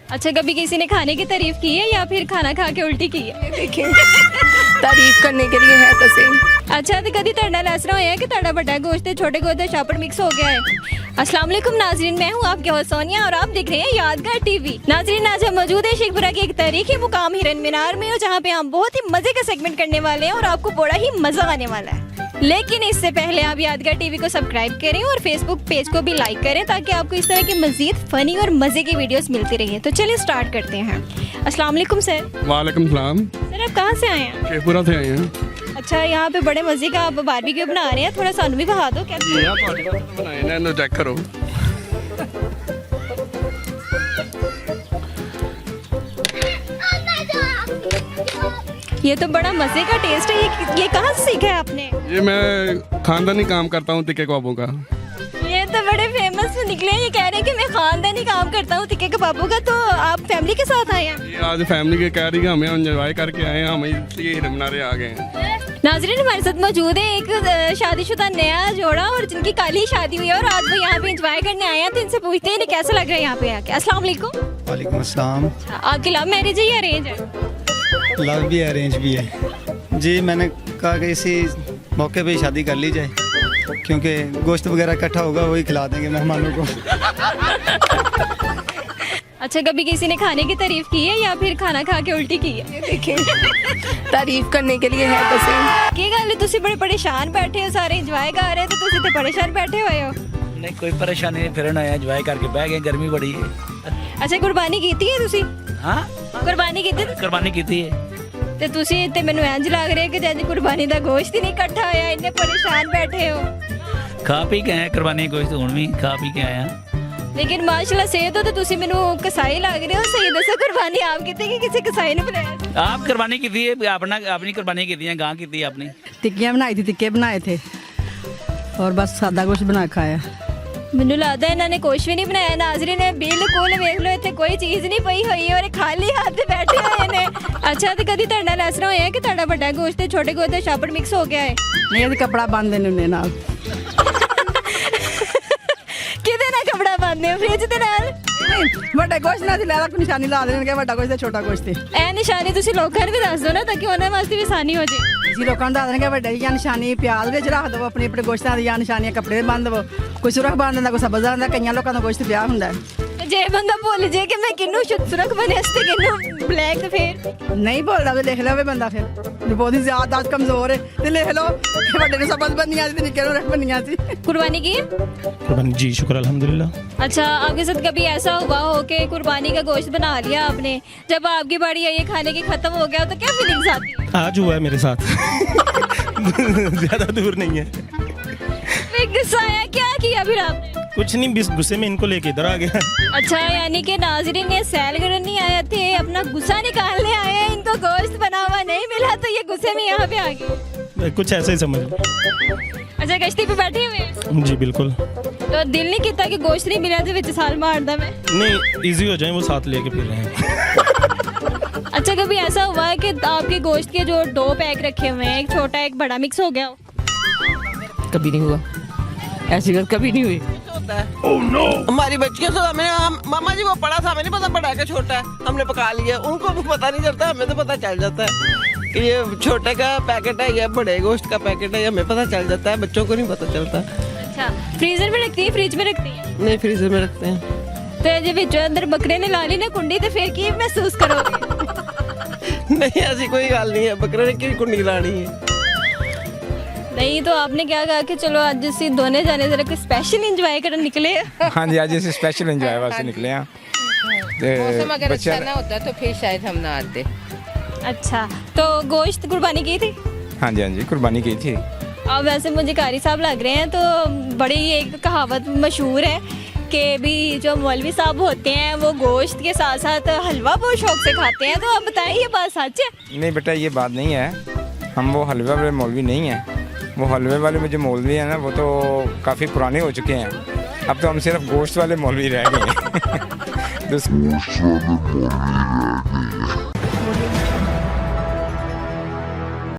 अच्छा, कभी किसी ने खाने की तारीफ की है या फिर खाना खा के उल्टी की है? देखें तारीफ करने के लिए है तो सही। अच्छा, तो कभी ਤੁਹਾਡੇ ਨਾਲ ਇਸ ਤਰ੍ਹਾਂ ਹੋਇਆ ਕਿ ਤੁਹਾਡਾ ਵੱਡਾ ਗੋਸ਼ਤ ਤੇ ਛੋਟੇ ਗੋਸ਼ਤ ਦਾ ਸ਼ਾਪੜ मिक्स हो गया है? अस्सलाम वालेकुम नाजरीन, मैं हूँ आपके होस्ट सोनिया और आप देख रहे हैं यादगार टीवी। नाजरीन, आज हम मौजूद है शेखपुरा के एक तारीखी मुकाम हिरन मीनार में, और जहाँ पे हम बहुत ही मजे का सेगमेंट करने वाले हैं और आपको बड़ा ही मजा आने वाला है। लेकिन इससे पहले आप यादगार टीवी को सब्सक्राइब करें और फेसबुक पेज को भी लाइक करें ताकि आपको इस तरह की मजीद फनी और मजे की वीडियोस मिलती रहे। तो चलिए स्टार्ट करते हैं। अस्सलाम वालेकुम सर। वालेकुम सलाम। सर, आप कहाँ से आए हैं? शेखपुरा से आए हैं। अच्छा, यहाँ पे बड़े मजे का आप बारबेक्यू बना रहे हैं, थोड़ा सानू भी बता दो क्या? बनाए ने इन्हें चेक करो। ये तो बड़ा मजे का टेस्ट है। ये कहाँ से सीखा है आपने? ये मैं खानदानी काम करता हूँ तिक्के कबाबों का। ये तो बड़े फेमस निकले हैं। ये कह रहे हैं कि मैं खानदानी काम करता हूँ तिक्के कबाबों का। तो आप फैमिली के साथ आए हैं? ये आज फैमिली के कह रही है हमें एंजॉय करके आए हैं, हम इसलिए हिरन मीनार आ गए हैं। नाजरीन, हमारे साथ मौजूद है एक शादीशुदा नया जोड़ा और जिनकी कल ही शादी हुई है और आज वो यहाँ पे एंजॉय करने आए हैं। तो इनसे पूछते हैं इन्हें कैसा लग रहा है यहाँ पे आके। अस्सलाम वालेकुम। वालेकुम अस्सलाम। आपकी लव मैरिज है या अरेंज है? लव भी है अरेंज भी है जी। मैंने कहा कि इसी मौके पे ही शादी कर ली जाए, क्योंकि गोश्त वगैरह इकट्ठा होगा वही खिला देंगे मेहमानों को। अच्छा, कभी किसी ने खाने की तारीफ की है या फिर खाना खा के उल्टी की है? देखें तारीफ करने के लिए है तो सही। की गल तुसी बड़े परेशान बैठे हो, सारे इंजॉय कर रहे हो, तो तुसी तो परेशान बैठे हुए हो। नहीं, कोई परेशानी नहीं, फिरन आया एंजॉय करके बह गए, गर्मी बड़ी है। अच्छा, कुर्बानी कीती है तुसी? हाँ, कुर्बानी कीती? कुर्बानी की है। ਤੇ ਤੁਸੀਂ ਤੇ ਮੈਨੂੰ ਇੰਜ ਲੱਗ ਰਿਹਾ ਕਿ ਜਦ ਕੁਰਬਾਨੀ ਦਾ ਗੋਸ਼ਤ ਹੀ ਨਹੀਂ ਇਕੱਠਾ ਹੋਇਆ, ਇੰਨੇ ਪਰੇਸ਼ਾਨ ਬੈਠੇ ਹੋ। खा पी के आए कुर्बानी गोश्त, हुण भी खा पी के आया। लेकिन माशाल्लाह सेहत हो तो ਤੁਸੀਂ ਮੈਨੂੰ ਕਸਾਈ ਲੱਗ ਰਹੇ ਹੋ। ਸਹੀ ਦੱਸੋ, ਕੁਰਬਾਨੀ ਆਪ ਕੀਤੀ ਕਿ ਕਿਸੇ ਕਸਾਈ ਨੇ ਬੁਲਾਇਆ? आप कुर्बानी की है, अपनी कुर्बानी की है, गां की अपनी। टिक्कियाँ बनाई थी, टिक्के बनाए थे और बस सादा कुछ बना खाया। ਮੈਨੂੰ ਲੱਗਦਾ ਇਹਨਾਂ ਨੇ ਕੁਝ ਵੀ ਨਹੀਂ ਬਣਾਇਆ। ਨਾਜ਼ਰੀਨ ਨੇ ਬਿਲਕੁਲ ਵੇਖ ਲਓ, ਇੱਥੇ ਕੋਈ ਚੀਜ਼ ਨਹੀਂ ਪਈ ਹੋਈ ਔਰ ਖਾਲੀ ਹੱਥ ਬੈਠੇ ਹੋਏ ਨੇ। ਅੱਛਾ, ਤੇ ਕਦੀ ਤੁਹਾਡੇ ਨਾਲ ਇਸ ਤਰ੍ਹਾਂ ਹੋਇਆ ਕਿ ਤੁਹਾਡਾ ਵੱਡਾ ਗੋਸ਼ਤ ਤੇ ਛੋਟੇ ਗੋਸ਼ਤ ਦਾ ਸ਼ਾਪੜ ਮਿਕਸ ਹੋ ਗਿਆ ਹੈ? नहीं अभी कपड़ा बांध देने उन्हें नाल। ਕਿਹਦੇ ਨਾਲ ਕਪੜਾ ਬੰਨਦੇ ਹੋ? ਫ੍ਰਿਜ ਦੇ ਨਾਲ? ਵੱਡੇ ਗੋਸ਼ਤ ਨਾਲ ਲੈਦਾ ਕੋਈ ਨਿਸ਼ਾਨੀ ਲਾ ਦੇਣਗੇ, ਵੱਡਾ ਗੋਸ਼ਤ ਤੇ ਛੋਟਾ ਗੋਸ਼ਤ ਤੇ। ਇਹ ਨਿਸ਼ਾਨੀ ਤੁਸੀਂ ਲੋਕਾਂ ਨੂੰ ਵੀ ਦੱਸ ਦਿਓ ਨਾ ਤਾਂ ਕਿ ਉਹਨਾਂ ਵਾਸਤੇ ਵੀ ਆਸਾਨੀ ਹੋ ਜੇ। ਅਸੀਂ ਲੋਕਾਂ ਨੂੰ ਦੱਸ ਦੇਣਗੇ ਵੱਡੇ ਦੀ ਜਾਂ ਨਿਸ਼ਾਨੀ ਪਿਆਜ਼ ਵਿੱਚ ਰੱਖ ਦਵੋ, ਆਪਣੇ ਆਪਣੇ ਗੋਸ਼ਤਾਂ ਦੀ ਜਾਂ ਨਿਸ਼ਾਨੀਆਂ ਕੱਪੜੇ ਤੇ ਬੰਨ ਦਵੋ। ਕੋਈ ਸੁਰਖ ਬੰਨ ਦਿੰਦਾ, ਕੋਈ ਸਬਜ਼ ਬੰਨਦਾ, ਕਈਆਂ ਲੋਕਾਂ ਦਾ ਗੋਸ਼ਤ ਪਿਆ ਹੁੰਦਾ ਹੈ। ਤੇ ਜੇ ਬੰਦਾ ਭੁੱਲ ਜੇ ਕਿ ਮੈਂ ਕਿਹਨੂੰ ਸੁਰਖ ਬਣੇ ਤੇ ਕਿਹਨੂੰ ਬਲੈਕ, ਤੇ ਫਿਰ ਨਹੀਂ ਭੁੱਲਦਾ ਤੇ ਲਿਖ ਲਵੇ ਬੰਦਾ। ਫਿਰ ਜੇ ਬਹੁਤ ਹੀ ਜ਼ਿਆਦਾ ਕਮਜ਼ੋਰ ਹੈ ਤੇ ਲਿਖ ਲਓ ਕਿ ਵੱਡੇ ਨੂੰ ਸਬਜ਼ ਬੰਨੀਆਂ ਸੀ ਤੇ ਨਿੱਕੇ ਨੂੰ ਰਖ ਬੰਨੀਆਂ ਸੀ। कुर्बानी की? कुर्बानी जी, शुक्र अल्हम्दुलिल्लाह। अच्छा, आपके साथ कभी ऐसा हुआ हो कि कुर्बानी का गोश्त बना लिया आपने, जब आपकी बारी आई ये खाने की खत्म हो गया तो क्या फीलिंग्स आती है? आज हुआ है मेरे साथ। ज्यादा दूर नहीं है। फिर गुस्सा आया? क्या किया फिर आपने? कुछ नहीं, बिस गुस्से में इनको लेके इधर आ गया। अच्छा, यानी कि नाजरीन ने सैल करने नहीं आए थे, अपना गुस्सा निकालने आए हैं। इनको गोश्त बना हुआ नहीं मिला तो ये गुस्से में यहाँ पे आ गए। कुछ ऐसा ही समझ लो। अच्छा, गश्ती पे बैठे हुए हैं? जी बिल्कुल। तो दिल नहीं किया कि गोश्त नहीं मिला तो विच साल मारदा मैं? नहीं, इजी हो जाए वो साथ लेके फिर रहे हैं। अच्छा, कभी ऐसा हुआ है कि आपके गोश्त के जो 2 पैक रखे हुए हैं, एक छोटा एक बड़ा मिक्स हो गया हो? कभी नहीं हुआ, ऐसी बात कभी नहीं हुई। हमारी बच्चियों से मामा जी वो पड़ा था, हमें नहीं पता बड़ा है कि छोटा है, हमने पका लिया। उनको भी पता नहीं चलता, हमें तो पता चल जाता है कि ये छोटे का पैकेट है या बड़े गोश्त का पैकेट है, हमें पता चल जाता है, बच्चों को नहीं पता चलता। अच्छा, फ्रीजर में रखती है, फ्रिज में रखती है? नहीं, फ्रीजर में रखते हैं। तो जे विच अंदर बकरे ने ला ली ना कुंडी, तो फिर की महसूस करोगे? नहीं, ऐसी कोई गल नहीं है, बकरे ने क्यों कुंडी लानी है। नहीं, तो आपने क्या कहा कि चलो आज ਅਸੀਂ ਦੋਨੇ ਜਾने जरा कोई स्पेशल एंजॉय करने निकले? हाँ जी, आज इसे स्पेशल एंजॉय वास्ते निकले हैं। मौसम अगर अच्छा ना होता तो फिर शायद हम ना आते। अच्छा, तो गोश्त कुर्बानी की थी? हाँ जी, कुर्बानी की थी। अब वैसे मुझे कारी साहब लग रहे हैं, तो बड़ी एक कहावत मशहूर है कि भी जो मौलवी साहब होते हैं वो गोश्त के साथ साथ हलवा बहुत शौक से खाते हैं। तो आप बताइए, ये बात सच है? नहीं बेटा, ये बात नहीं है। हम वो हलवे वाले मौलवी नहीं हैं। वो हलवे वाले में जो मौलवी हैं ना, वो तो काफ़ी पुराने हो चुके हैं। अब तो हम सिर्फ गोश्त वाले मौलवी रह गए हैं।